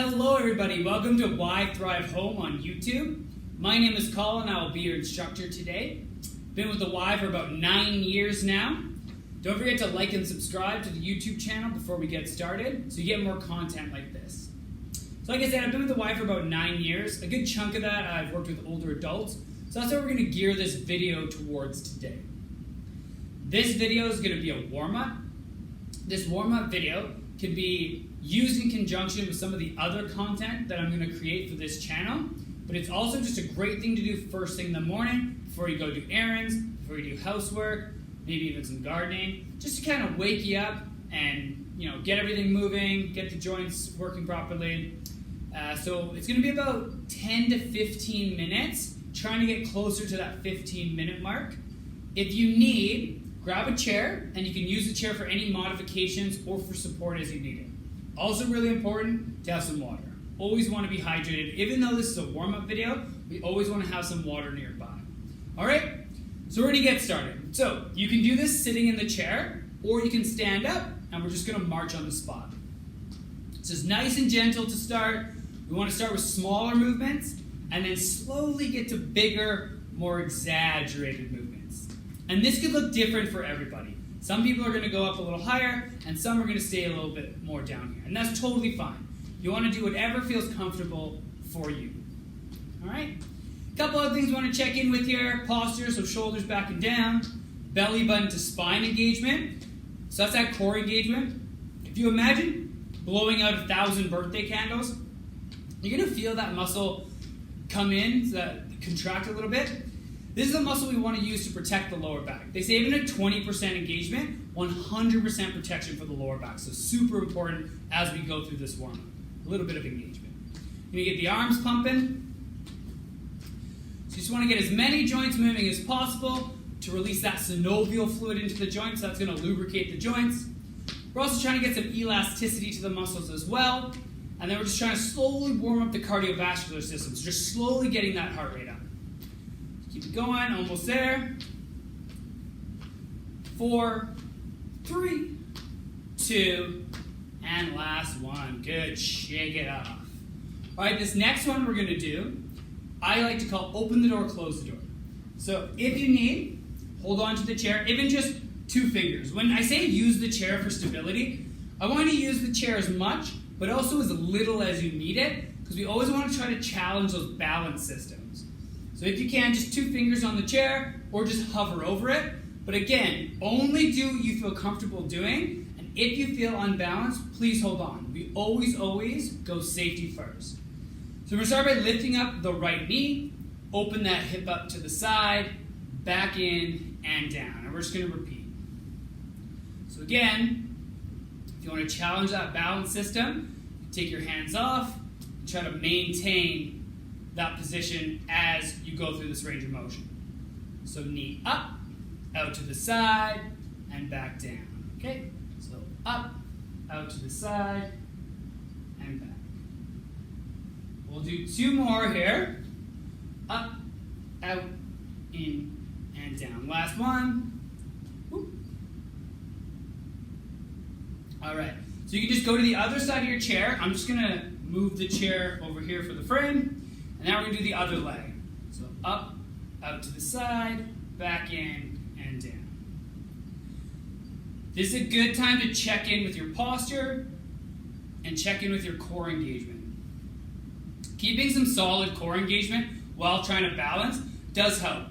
Hello everybody, welcome to YThive Home on YouTube. My name is Colin, I will be your instructor today. Been with the Y for about 9 years now. Don't forget to like and subscribe to the YouTube channel before we get started so you get more content like this. So like I said, I've been with the Y for about 9 years. A good chunk of that I've worked with older adults. So that's what we're going to gear this video towards today. This video is going to be a warm-up. This warm-up video can be used in conjunction with some of the other content that I'm going to create for this channel, but it's also just a great thing to do first thing in the morning before you go do errands, before you do housework, maybe even some gardening, just to kind of wake you up and get everything moving, get the joints working properly. So it's going to be about 10 to 15 minutes, trying to get closer to that 15-minute mark. If you need, grab a chair, and you can use the chair for any modifications or for support as you need it. Also really important to have some water. Always want to be hydrated. Even though this is a warm-up video, we always want to have some water nearby. Alright, so we're going to get started. So you can do this sitting in the chair, or you can stand up, and we're just going to march on the spot. So it's nice and gentle to start. We want to start with smaller movements, and then slowly get to bigger, more exaggerated movements. And this could look different for everybody. Some people are going to go up a little higher, and some are going to stay a little bit more down here. And that's totally fine. You want to do whatever feels comfortable for you. All right? A couple other things we want to check in with here. Posture, so shoulders back and down. Belly button to spine engagement. So that's that core engagement. If you imagine blowing out 1,000 birthday candles, you're going to feel that muscle come in, so that contract a little bit. This is a muscle we want to use to protect the lower back. They say even at 20% engagement, 100% protection for the lower back. So super important as we go through this warm-up. A little bit of engagement. You're going to get the arms pumping. So you just want to get as many joints moving as possible to release that synovial fluid into the joints. So that's going to lubricate the joints. We're also trying to get some elasticity to the muscles as well. And then we're just trying to slowly warm up the cardiovascular system. So just slowly getting that heart rate up. Keep it going, almost there. 4, 3, 2, and last one. Good, shake it off. All right, this next one we're gonna do, I like to call open the door, close the door. So if you need, hold on to the chair, even just 2 fingers. When I say use the chair for stability, I want to use the chair as much, but also as little as you need it, because we always want to try to challenge those balance systems. So if you can, just 2 fingers on the chair, or just hover over it. But again, only do what you feel comfortable doing, and if you feel unbalanced, please hold on. We always go safety first. So we're going to start by lifting up the right knee, open that hip up to the side, back in, and down. And we're just going to repeat. So again, if you want to challenge that balance system, take your hands off, and try to maintain that position as you go through this range of motion. So knee up, out to the side, and back down. Okay? So up, out to the side, and back. We'll do 2 more here. Up, out, in, and down. Last one. Whoop. All right. So you can just go to the other side of your chair. I'm just going to move the chair over here for the frame. And now we're going to do the other leg. So up, out to the side, back in, and down. This is a good time to check in with your posture and check in with your core engagement. Keeping some solid core engagement while trying to balance does help.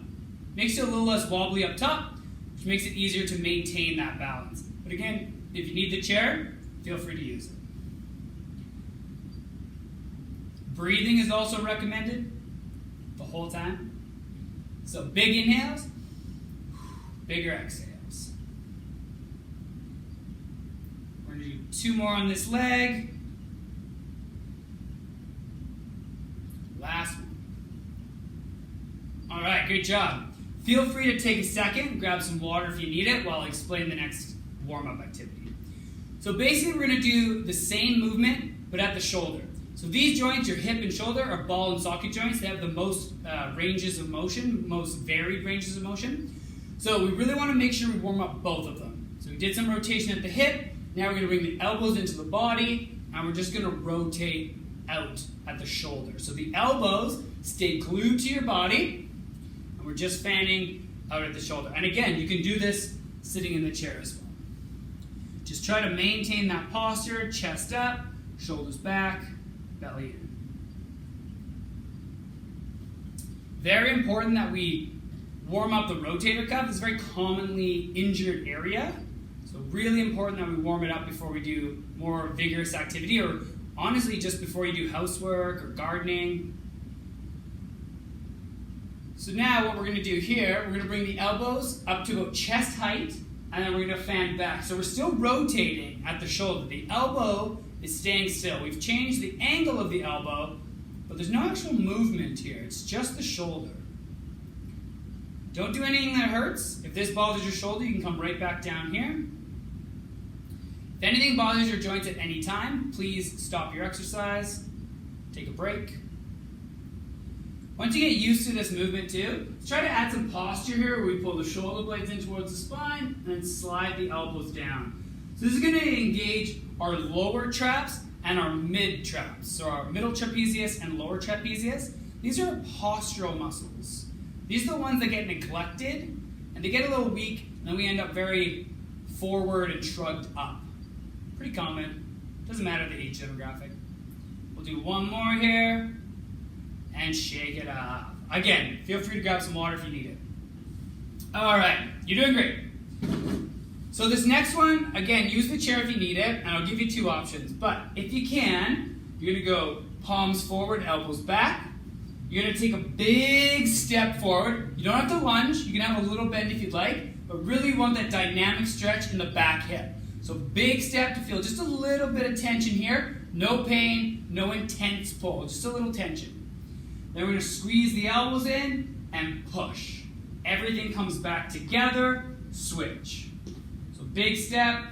Makes you a little less wobbly up top, which makes it easier to maintain that balance. But again, if you need the chair, feel free to use it. Breathing is also recommended the whole time. So big inhales, bigger exhales. We're going to do 2 more on this leg. Last one. All right, great job. Feel free to take a second, grab some water if you need it while I explain the next warm-up activity. So basically we're going to do the same movement but at the shoulder. So these joints, your hip and shoulder, are ball and socket joints. They have the most ranges of motion, most varied ranges of motion. So we really want to make sure we warm up both of them. So we did some rotation at the hip. Now we're going to bring the elbows into the body, and we're just going to rotate out at the shoulder. So the elbows stay glued to your body, and we're just fanning out at the shoulder. And again, you can do this sitting in the chair as well. Just try to maintain that posture, chest up, shoulders back, belly in. Very important that we warm up the rotator cuff. It's a very commonly injured area. So really important that we warm it up before we do more vigorous activity, or honestly just before you do housework or gardening. So now what we're going to do here, we're going to bring the elbows up to about chest height, and then we're going to fan back. So we're still rotating at the shoulder. The elbow is staying still. We've changed the angle of the elbow, but there's no actual movement here. It's just the shoulder. Don't do anything that hurts. If this bothers your shoulder, you can come right back down here. If anything bothers your joints at any time, please stop your exercise, take a break. Once you get used to this movement too, let's try to add some posture here where we pull the shoulder blades in towards the spine and then slide the elbows down. So this is going to engage our lower traps and our mid traps. So our middle trapezius and lower trapezius. These are postural muscles. These are the ones that get neglected and they get a little weak, and then we end up very forward and shrugged up. Pretty common. Doesn't matter the age demographic. We'll do one more here. And shake it up. Again, feel free to grab some water if you need it. Alright, you're doing great. So this next one, again, use the chair if you need it, and I'll give you two options. But if you can, you're going to go palms forward, elbows back. You're going to take a big step forward. You don't have to lunge. You can have a little bend if you'd like, but really you want that dynamic stretch in the back hip. So big step to feel just a little bit of tension here. No pain, no intense pull, just a little tension. Then we're going to squeeze the elbows in and push. Everything comes back together, switch. So big step,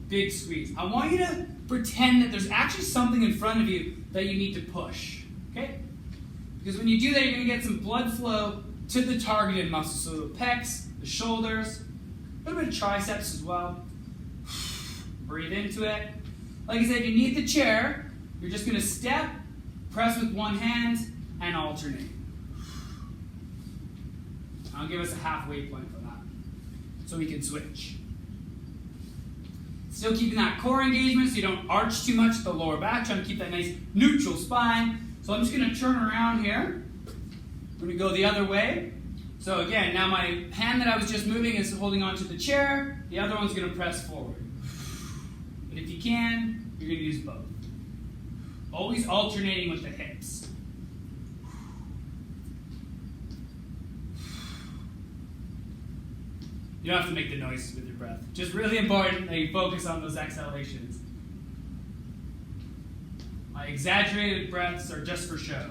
big squeeze. I want you to pretend that there's actually something in front of you that you need to push. Okay? Because when you do that, you're going to get some blood flow to the targeted muscles. So the pecs, the shoulders, a little bit of triceps as well. Breathe into it. Like I said, you need the chair. You're just going to step, press with one hand, and alternate. I'll give us a halfway point for that, so we can switch. Still keeping that core engagement so you don't arch too much the lower back, trying to keep that nice neutral spine. So I'm just going to turn around here. We're going to go the other way. So again, now my hand that I was just moving is holding onto the chair. The other one's going to press forward. But if you can, you're going to use both. Always alternating with the hips. You don't have to make the noises with your breath. Just really important that you focus on those exhalations. My exaggerated breaths are just for show.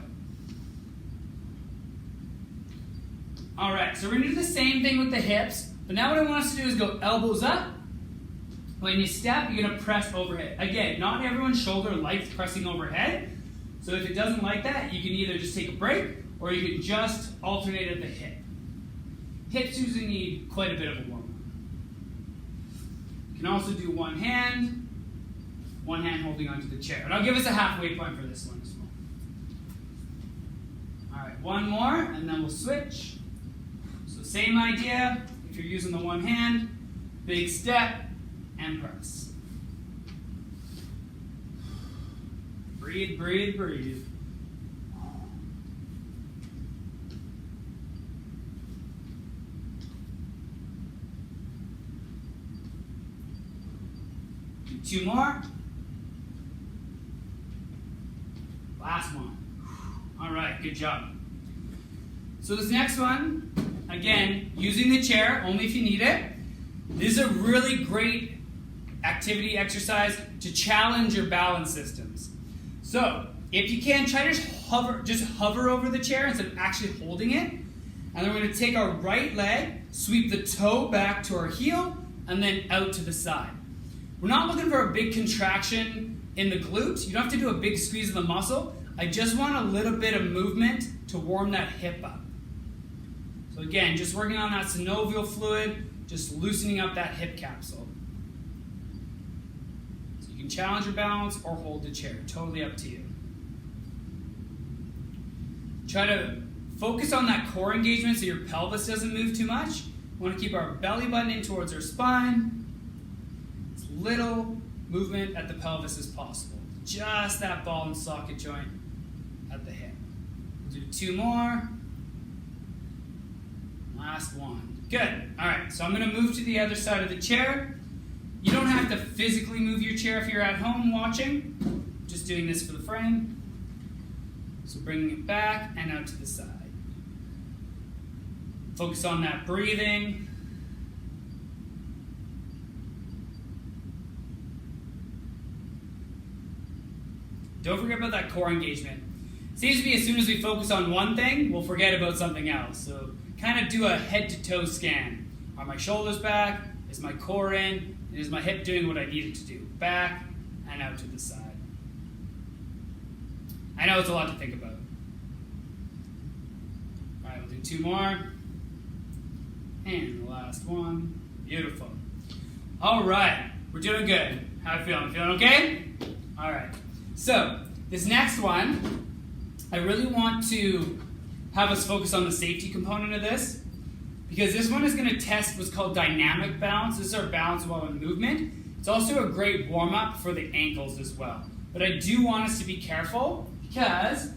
Alright, so we're going to do the same thing with the hips, but now what I want us to do is go elbows up. When you step, you're going to press overhead. Again, not everyone's shoulder likes pressing overhead, so if it doesn't like that, you can either just take a break, or you can just alternate at the hip. Hips usually need quite a bit of a warm-up. You can also do one hand holding onto the chair. And I'll give us a halfway point for this one as well. All right, one more, and then we'll switch. So same idea. If you're using the one hand, big step, and press. Breathe, breathe, breathe. Two more. Last one. All right, good job. So this next one, again, using the chair only if you need it. This is a really great activity exercise to challenge your balance systems. So if you can, try to just hover over the chair instead of actually holding it. And then we're going to take our right leg, sweep the toe back to our heel, and then out to the side. We're not looking for a big contraction in the glute. You don't have to do a big squeeze of the muscle. I just want a little bit of movement to warm that hip up. So again, just working on that synovial fluid, just loosening up that hip capsule. So you can challenge your balance or hold the chair, totally up to you. Try to focus on that core engagement so your pelvis doesn't move too much. We want to keep our belly button in towards our spine. As little movement at the pelvis as possible. Just that ball and socket joint at the hip. We'll do 2 more. Last one. Good. All right, so I'm going to move to the other side of the chair. You don't have to physically move your chair if you're at home watching. Just doing this for the frame. So bringing it back and out to the side. Focus on that breathing. Don't forget about that core engagement. Seems to be as soon as we focus on one thing, we'll forget about something else. So kind of do a head-to-toe scan. Are my shoulders back? Is my core in? And is my hip doing what I need it to do? Back and out to the side. I know it's a lot to think about. All right, we'll do 2 more. And the last one. Beautiful. All right, we're doing good. How you feeling? Feeling okay? All right. So this next one, I really want to have us focus on the safety component of this, because this one is going to test what's called dynamic balance. This is our balance while in movement. It's also a great warm-up for the ankles as well. But I do want us to be careful, because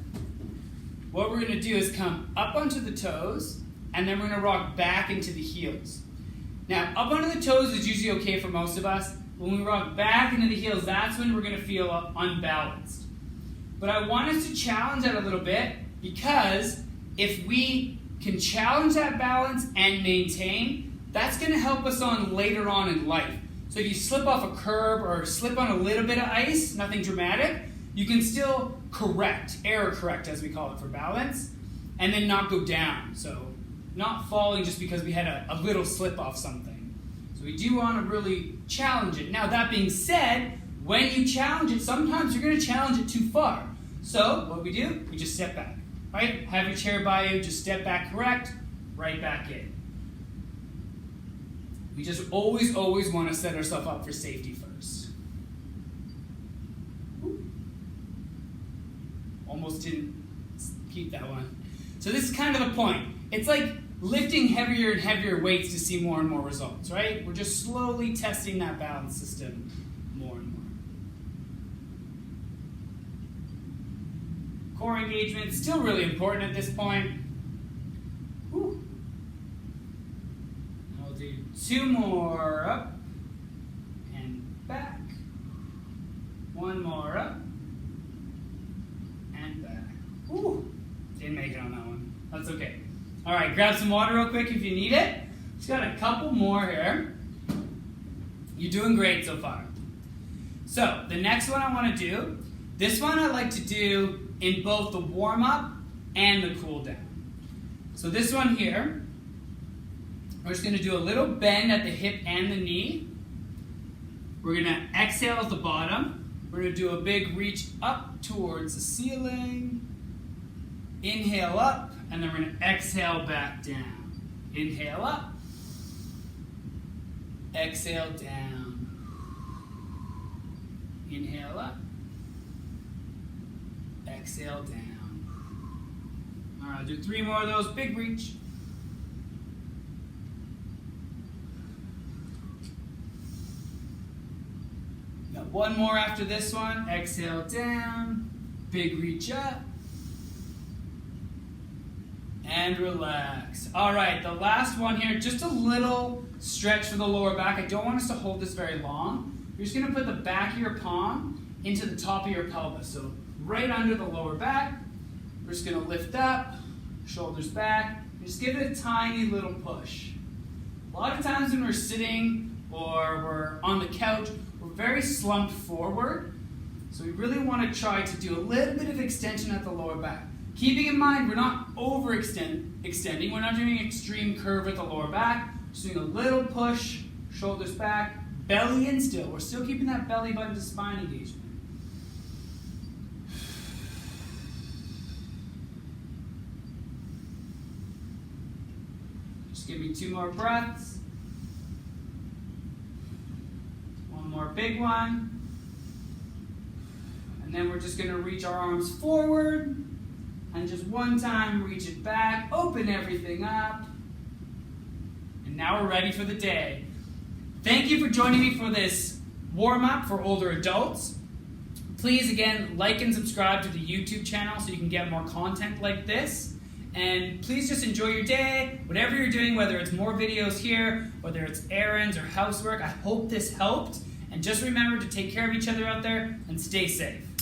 what we're going to do is come up onto the toes, and then we're going to rock back into the heels. Now, up onto the toes is usually okay for most of us. When we rock back into the heels, that's when we're going to feel unbalanced. But I want us to challenge that a little bit, because if we can challenge that balance and maintain, that's going to help us on later on in life. So if you slip off a curb or slip on a little bit of ice, nothing dramatic, you can still correct, error correct as we call it for balance, and then not go down. So not falling just because we had a little slip off something. So we do want to really challenge it. Now that being said, when you challenge it, sometimes you're going to challenge it too far. So what we do, we just step back. Right? Have your chair by you, just step back correct, right back in. We just always want to set ourselves up for safety first. Almost didn't keep that one. So this is kind of the point. It's like lifting heavier and heavier weights to see more and more results, right? We're just slowly testing that balance system more and more. Core engagement, still really important at this point. Whew. I'll do 2 more up and back. 1 more up and back. Whew. Didn't make it on that one. That's okay. All right, grab some water real quick if you need it. Just got a couple more here. You're doing great so far. So the next one I want to do, this one I like to do in both the warm-up and the cool-down. So this one here, we're just going to do a little bend at the hip and the knee. We're going to exhale at the bottom. We're going to do a big reach up towards the ceiling. Inhale up, and then we're going to exhale back down. Inhale up. Exhale down. Inhale up. Exhale down. All right, I'll do 3 more of those. Big reach. Got 1 more after this one. Exhale down. Big reach up. And relax. All right, the last one here, just a little stretch for the lower back. I don't want us to hold this very long. You're just going to put the back of your palm into the top of your pelvis. So right under the lower back. We're just going to lift up, shoulders back, and just give it a tiny little push. A lot of times when we're sitting or we're on the couch, we're very slumped forward. So we really want to try to do a little bit of extension at the lower back. Keeping in mind, we're not extending. We're not doing an extreme curve at the lower back. Just doing a little push, shoulders back, belly in still. We're still keeping that belly button to spine engagement. Just give me 2 more breaths. 1 more big one. And then we're just going to reach our arms forward. And just one time, reach it back, open everything up. And now we're ready for the day. Thank you for joining me for this warm-up for older adults. Please, again, like and subscribe to the YouTube channel so you can get more content like this. And please just enjoy your day, whatever you're doing, whether it's more videos here, whether it's errands or housework. I hope this helped. And just remember to take care of each other out there and stay safe.